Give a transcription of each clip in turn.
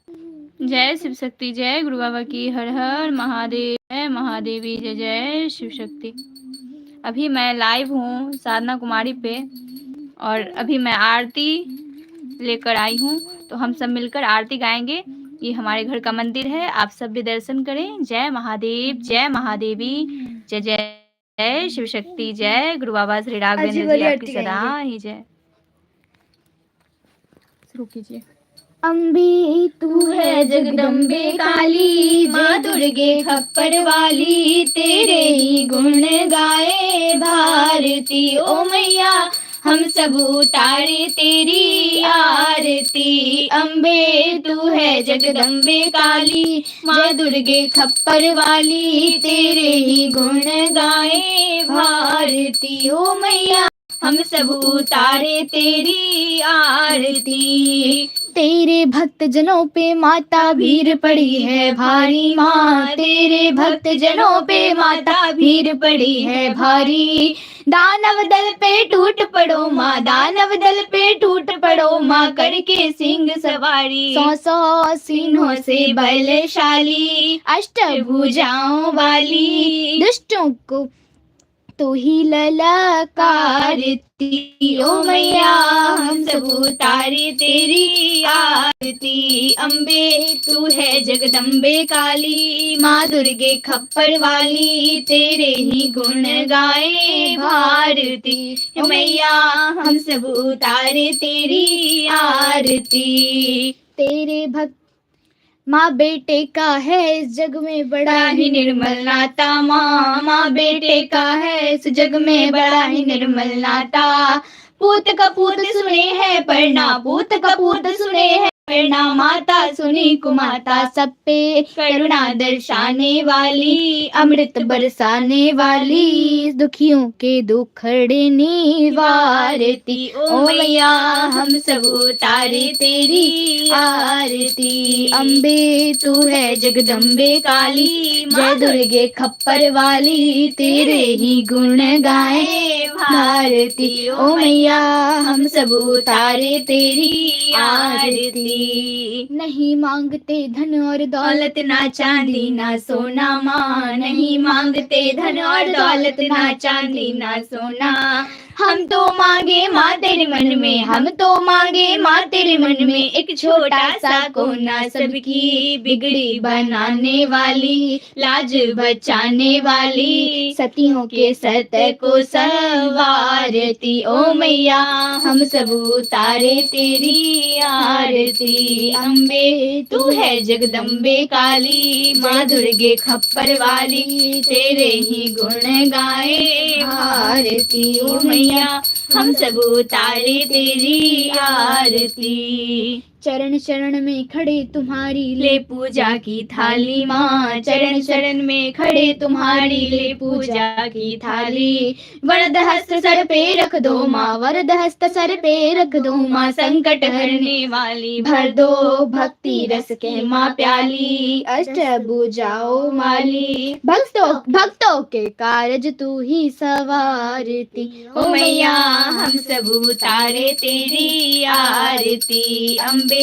जय शिव शक्ति, जय गुरु बाबा की, हर हर महादेव, जय महादेवी, जय जय शिव शक्ति। अभी मैं लाइव हूँ साधना कुमारी पे और अभी मैं आरती लेकर आई हूँ, तो हम सब मिलकर आरती गाएंगे। ये हमारे घर का मंदिर है, आप सब भी दर्शन करें। जय महादेव, जय महादेवी, जय जय शिव शक्ति, जय गुरु बाबा श्री राघवेंद्र जी आपकी सदा ही जय। शुरू कीजिए। अम्बे तू है जगदम्बे काली, माँ दुर्गे खप्पर वाली, तेरे ही गुण गाए भारती। ओ मैया हम सब उतारे तेरी आरती। अम्बे तू है जगदम्बे काली, माँ दुर्गे खप्पर वाली, तेरे ही गुण गाए भारती। ओ मैया हम सब उतारे तेरी आरती। तेरे भक्त जनों पे माता भीड़ पड़ी है भारी माँ, तेरे भक्त जनों पे माता भीड़ पड़ी है भारी। दानव दल पे टूट पड़ो माँ, दानव दल पे टूट पड़ो माँ, करके सिंह सवारी। 100 सिंहों से बलशाली, अष्टभुजाओं वाली, दुष्टों को तो ही ललकारती। ओ मैया हम सब उतारे तेरी आरती। अम्बे तू है जगदम्बे काली, माँ दुर्गे खप्पर वाली, तेरे ही गुण गाए भारती। ओ मैया हम सब उतारे तेरी आरती। तेरे भक्त माँ बेटे का है इस जग में बड़ा ही निर्मल नाता। माँ बेटे का है इस जग में बड़ा ही निर्मल नाता। पूत कपूत सुने हैं परना, पूत कपूत सुने हैं परना, माता सुनी कुमाता, सब पे करुणा दर्शाने वाली, अमृत बरसाने वाली, दुखियों के दुखड़े निवारती। ओ मैया हम सब उतारे तेरी आरती। अम्बे तू है जगदम्बे काली, जय दुर्गे खप्पर वाली, तेरे ही गुण गाए भारती। ओ मैया हम सब उतारे तेरी आरती। नहीं मांगते धन और दौलत, ना चांदी ना सोना माँ, नहीं मांगते धन और दौलत, ना चांदी ना सोना। हम तो मांगे माँ तेरे मन में, हम तो मांगे माँ तेरे मन में, एक छोटा सा कोना, सबकी बिगड़ी बनाने वाली, लाज बचाने वाली, सतियों के सत को संवारती। ओ मैया हम सब उतारे तेरी आरती। अम्बे तू है जगदम्बे काली, माँ दुर्गे खप्पर वाली, तेरे ही गुण गाए भारती। ओ मैया हम सब उतारे तेरी आरती। चरण चरण में खड़े तुम्हारी ले पूजा की थाली माँ, चरण चरण में खड़े तुम्हारी ले पूजा की थाली। वरद हस्त सर पे रख दो माँ, वरद हस्त सर पे रख दो माँ, संकट हरने वाली, भर दो भक्ति रस के माँ प्याली, अष्टभुजाओं माली, भक्तों के कारज तू ही सवारती। ओ मैया हम सब उतारे तेरी आरती। अम्बे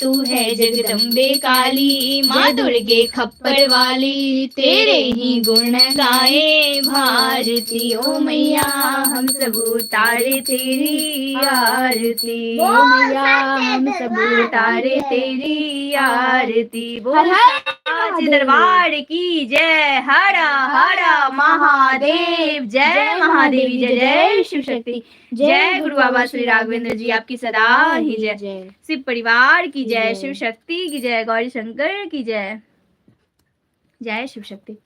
तू है जगदम्बे काली, माँ दुर्गे खप्पर वाली, तेरे ही गुण गाए भारती। ओ मैया हम सब उतारे तेरी आरती। ओ मैया हम सब उतारे तेरी आरती। बोल साचे दरबार की जय। हर हर महादेव, जय महादेवी, जय जय शिव शक्ति, जय गुरु बाबा श्री राघवेंद्र जी आपकी सदा ही जय। शिव परिवार की जय, शिव शक्ति की जय, गौरी शंकर की जय, जय शिव शक्ति।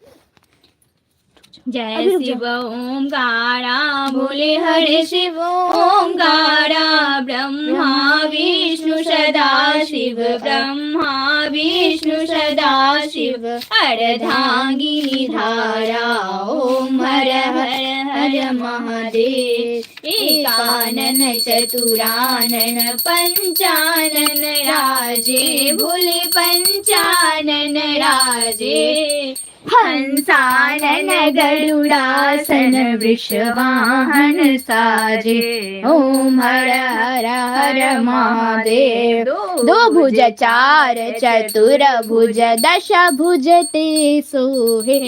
जय शिव ओंकारा बोले हरे शिव ओंकारा, ब्रह्मा विष्णु सदा शिव, ब्रह्मा विष्णु सदा शिव, अर्धांगिनी धारा ओम हर हर हर महादेव। एकानन चतुरानन पंचानन राजे, भोले पंचानन राजे, हंसानन गरुडासन वृषवाहन साजे। ओम हर हर हर महादेव। दो भुज चार चतुर भुज दश भुज ते सोहे।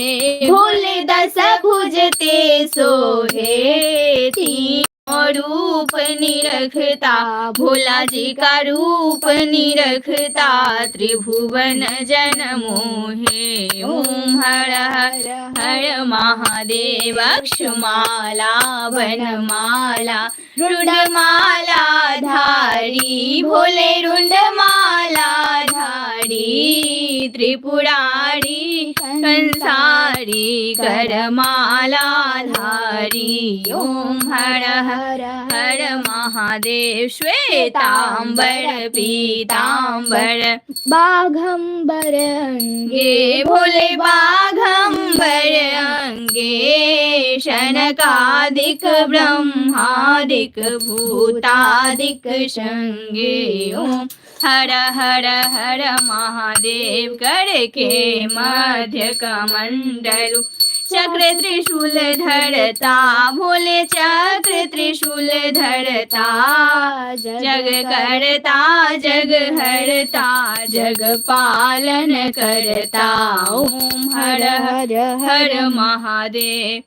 भोले दस भुज ते सोहे। तीनों रूप निरखता भोला जी का रूप निरखता। त्रिभुवन जन मोहे। ओम हर हर हर महादेव। अक्षमाला वनमाला रुंडमाला धारी। भोले रुंडमाला धारी। त्रिपुरारी कंसारी करमाला धारी। ओम हर हर हर महादेव। श्वेतांबर पीतांबर बाघंबर अंगे। भोले बाघंबर अंगे। शनकादिक ब्रह्मादिक भूतादिक शंगे। ओम हर हर हर महादेव। कर के मध्य कमंडलु चक्र त्रिशूल धरता। भोले चक्र त्रिशूल धरता। जग करता जग हरता जग पालन करता। ओम हर हर हर महादेव।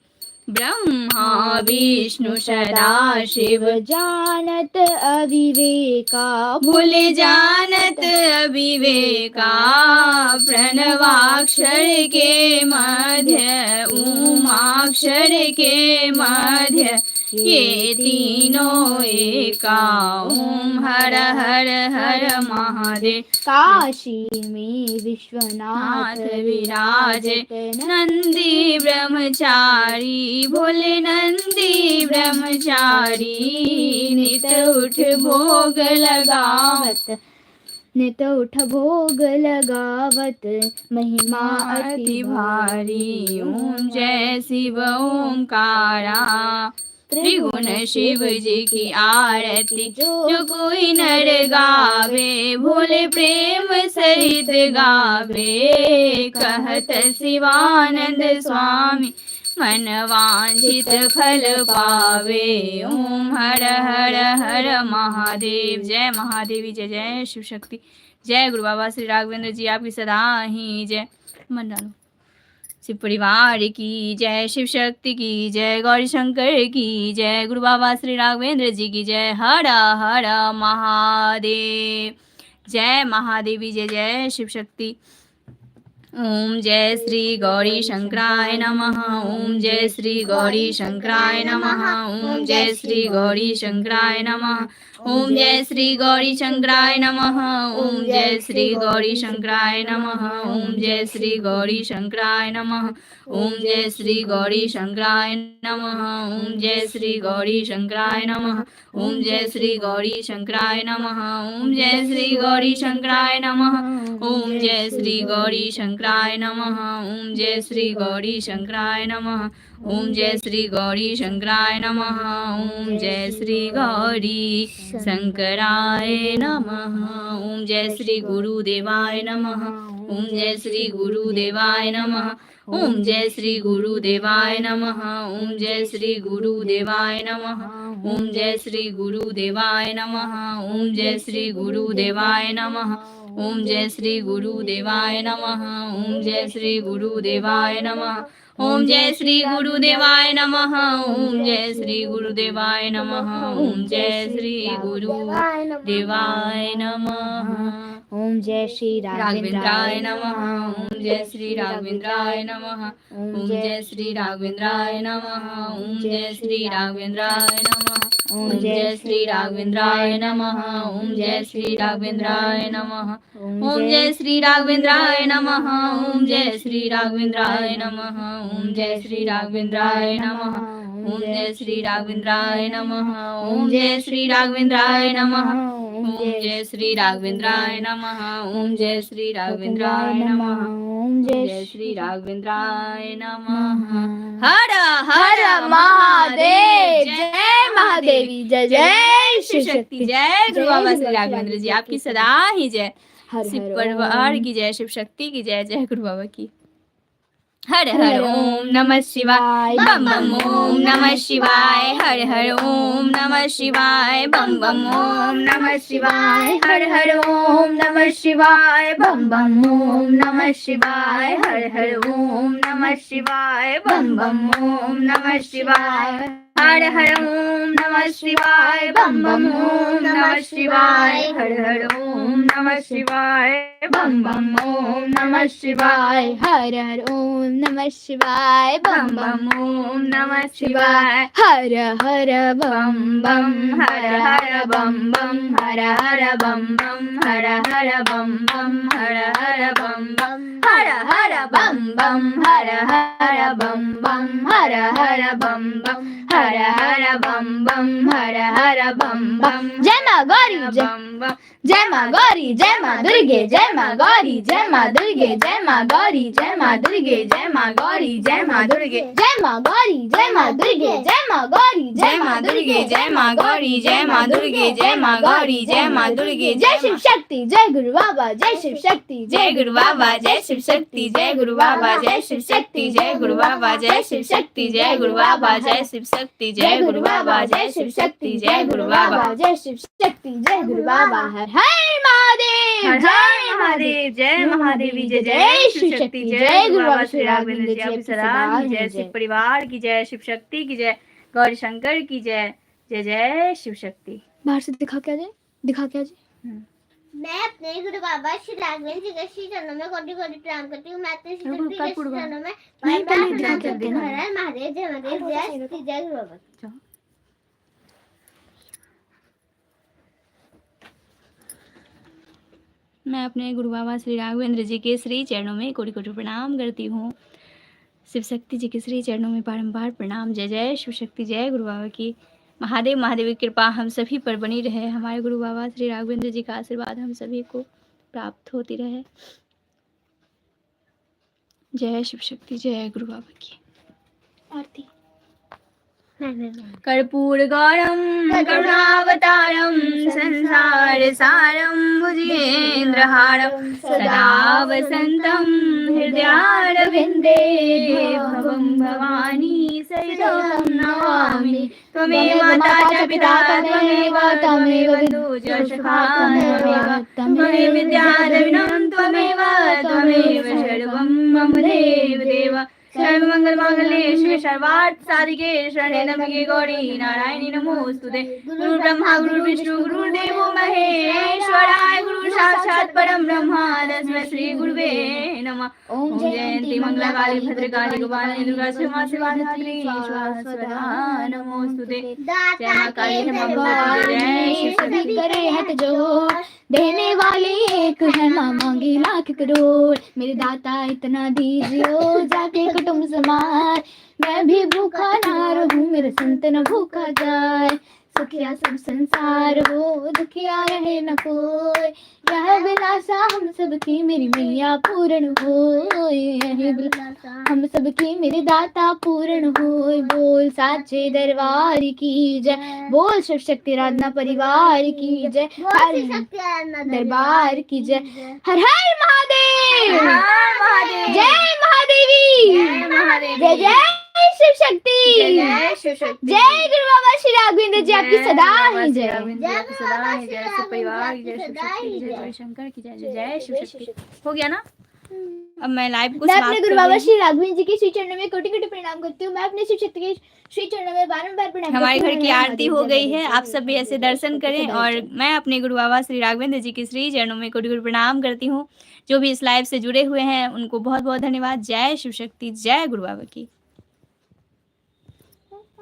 ब्रह्मा विष्णु सदा शिव जानत अविवेका। भोले जानत अविवेका। प्रणवाक्षर के मध्य उमाक्षर के मध्य ये तीनों एका। ओम हर हर हर महादेव। काशी में विश्वनाथ विराजत नंदी ब्रह्मचारी। भोले नंदी ब्रह्मचारी। नित उठ भोग लगावत नित उठ भोग लगावत महिमा अति भारी। ओम जय शिव ओंकारा। त्रिगुण शिव जी की आरती जो कोई नर गावे। भोले प्रेम सहित गावे। कहत शिवानंद स्वामी मन वांछित फल पावे। ओम हर हर हर महादेव। जय महादेवी जय जय शिव शक्ति। जय गुरु बाबा श्री राघवेंद्र जी आपकी सदा ही जय। मन डालो। शिव परिवार की जय। शिव शक्ति की जय। गौरी शंकर की जय। गुरु बाबा श्री राघवेंद्र जी की जय। हर हर महादेव। जय महादेवी जय जय शिव शक्ति। ओम जय श्री गौरी शंकराय नमः। ओम जय श्री गौरी शंकराय नमः। ओम जय श्री गौरी शंकराय नमः। ओम जय श्री गौरी शंकराय नमः। ओम जय श्री गौरी शंकराय नमः। ओम जय श्री गौरी शंकराय नमः। ओम जय श्री गौरी शंकराय नमः। ओम जय श्री गौरी शंकराय नमः। ओम जय श्री गौरी शंकराय नमः। ओम जय श्री गौरी शंकराय नमः। ओम जय श्री गौरी शंकराय नमः। ओम जय श्री गौरी शंकराय नमः। ओम जय श्री गौरी शंकराय नमः। ओम जय श्री गौरी शंकराय नमः। ओम जय श्री गुरुदेवाय नमः। ओम जय श्री गुरुदेवाय नमः। ओम जय श्री गुरुदेवाय नमः। ओम जय श्री गुरुदेवाय नमः। ओम जय श्री गुरुदेवाय नमः। ओम जय श्री गुरुदेवाय नमः। ओम जय श्री गुरुदेवाय नमः। ओम जय श्री गुरुदेवाय नमः। ओम जय श्री गुरुदेवाय नमः। ओम जय श्री गुरुदेवाय नमः। ओम जय श्री गुरुदेवाय नमः। ओम जय श्री राघवेंद्राय नमः। ओम जय श्री राघवेंद्राय नमः। ओम जय श्री राघवेंद्राय नमः। ओम जय श्री राघवेंद्राय नमः। ओम जय श्री राघवेंद्राय नमः। ओम जय श्री राघवेंद्राय नमः। ओम जय श्री राघवेंद्राय नमः। ओम जय श्री राघवेंद्राय नमः। ओम जय श्री राघवेंद्राय नमः। ओम जय श्री राघवेंद्राय नमः। ओम जय श्री राघवेंद्राय नमः। ओम जय श्री राघवेंद्राय नमः। ओम जय श्री राघवेंद्राय नमः। ओम जय श्री राघवेंद्राय नमः। हर हर महादेव। जय महादेवी जय जय शिव शक्ति। जय गुरु बाबा श्री राघवेंद्र जी आपकी सदा ही जय। शिव परिवार की जय। शिव शक्ति की जय। जय गुरु बाबा की। हर हर ओम नमः शिवाय बम बम ओम नमः शिवाय हर हर ओम नमः शिवाय बम बम ओम नमः शिवाय हर ओम नमः शिवाय बम बम ओम नमः शिवाय हर ओम नमः शिवाय बम बम ओम नमः शिवाय हर ओम नमः शिवाय बम बम ओम नमः शिवाय हर ओम नमः शिवाय बम बम ओम नमः शिवाय हर हर ओम नमः शिवाय बम बम ओम नमः शिवाय हर हर बम बम बम हर बम बम हर बम बम हर बम बम हर बम बम हर बम बम हर बम बम हर बम बम हर बम बम हर बम बम जय माँ गौरी जय बम बम जय माँ गौरी जय माँ दुर्गे जय माँ गौरी जय माँ दुर्गे जय माँ गौरी जय माँ दुर्गे जय माँ गौरी जय माँ दुर्गे जय माँ गौरी जय माँ दुर्गे जय माँ गौरी जय माँ दुर्गे जय माँ गौरी जय माँ दुर्गे जय माँ गौरी जय माँ दुर्गे जय शिव शक्ति जय गुरु बाबा जय शिव शक्ति जय गुरु बाबा जय शिव शक्ति जय गुरु बाबा जय शिव शक्ति जय गुरु बाबा जय शिव शक्ति जय गुरु बाबा जय शिव शक्ति जय गुरु बाबा जय शिव शक्ति जय गुरु बाबा जय शिव शक्ति जय गुरु बाबा हर हर महादेव जय महादेव जय महादेवी जय जय शिव शक्ति जय गुरु बाबा श्री राघवेंद्र जी आपकी सदा की जय शिव परिवार की जय शिव शक्ति की जय गौरी शंकर की जय जय जय शिव शक्ति। बाहर से दिखा क्या जी मैं अपने गुरु बाबा श्री राघवेंद्र जी के श्री चरणों में कोटि कोटि प्रणाम करती हूँ। मैं अपने श्री शक्ति के श्री चरणों में बार बार प्रणाम करती हूँ। हर हर महादेव जय महादेव जय श्री जय गुरु बाबा। मैं अपने गुरु बाबा श्री राघवेंद्र जी के श्री चरणों में कोटि कोटि प्रणाम करती हूँ। शिव शक्ति जी के श्री चरणों में बारंबार प्रणाम। जय जय शिव शक्ति जय गुरु बाबा की। महादेव महादेव की कृपा हम सभी पर बनी रहे। हमारे गुरु बाबा श्री राघवेंद्र जी का आशीर्वाद हम सभी को प्राप्त होती रहे। जय शिव शक्ति जय गुरु बाबा की। आरती कर्पूर गौरम करुणावतारम संसार सारम भुजेन्द्रहारम सदा वसंतम हृदयारविंदे भवं भवानी सहितं नमामि। त्वमेव माता च पिता त्वमेव बन्धु च सखा त्वमेव विद्या द्रविणं त्वमेव सर्वं मम देव सर्वमंगल मांगल्ये शिवे सर्वार्थ साधिके शरण्ये त्र्यंबके गौरी नारायणी नमोस्तुते। गुरु ब्रह्मा गुरु विष्णु गुरुर्देवो महेश्वराय गुरु साक्षात् परम ब्रह्म तस्मै श्री गुरुवे नमः। ओम जयंती मंगला काली भद्रकाली गोपालिनी दुर्गा क्षमा शिवा धात्री स्वधा नमोस्तुते। जय मां काली जय मां भगवती जय शिव शक्ति करे हट जो देने वाली एक है माँ मांगी लाख करोड़। मेरे दाता इतना दीजिए जाके कुटुंब समार। मैं भी भूखा ना रहूं मेरे संत न भूखा जाए। सुखिया सब संसार हो दुखिया रहे न कोई। यह विलासा हम सबकी मेरी मैया पूर्ण हो। यह विलासा हम सबकी मेरे दाता पूर्ण हो। बोल साचे दरबार की जय बोल शिव शक्ति आराधना परिवार की जय हर दरबार की जय। हर हर महादेव जय महादेवी जय जय शिव शक्ति जय गुरु बाबा श्री राघवेंद्र जी आपकी सदा ही जय। जय शिव परिवार की जय शिव शक्ति की जय गौरी शंकर की जय जय जय शिव शक्ति। हो गया ना। अब मैं लाइव को मैं अपने गुरु बाबा श्री राघवेंद्र जी के श्री चरणों में कोटि कोटि प्रणाम करती हूँ। मैं अपने शिव शक्ति के श्री चरणों में बारंबार प्रणाम। हमारे घर की आरती हो गई है। आप सब भी ऐसे दर्शन करें और मैं अपने गुरु बाबा श्री राघवेंद्र जी के श्री चरणों में कोटि कोटि प्रणाम करती हूँ। जो भी इस लाइव से जुड़े हुए हैं उनको बहुत बहुत धन्यवाद। जय शिव शक्ति जय गुरु बाबा की।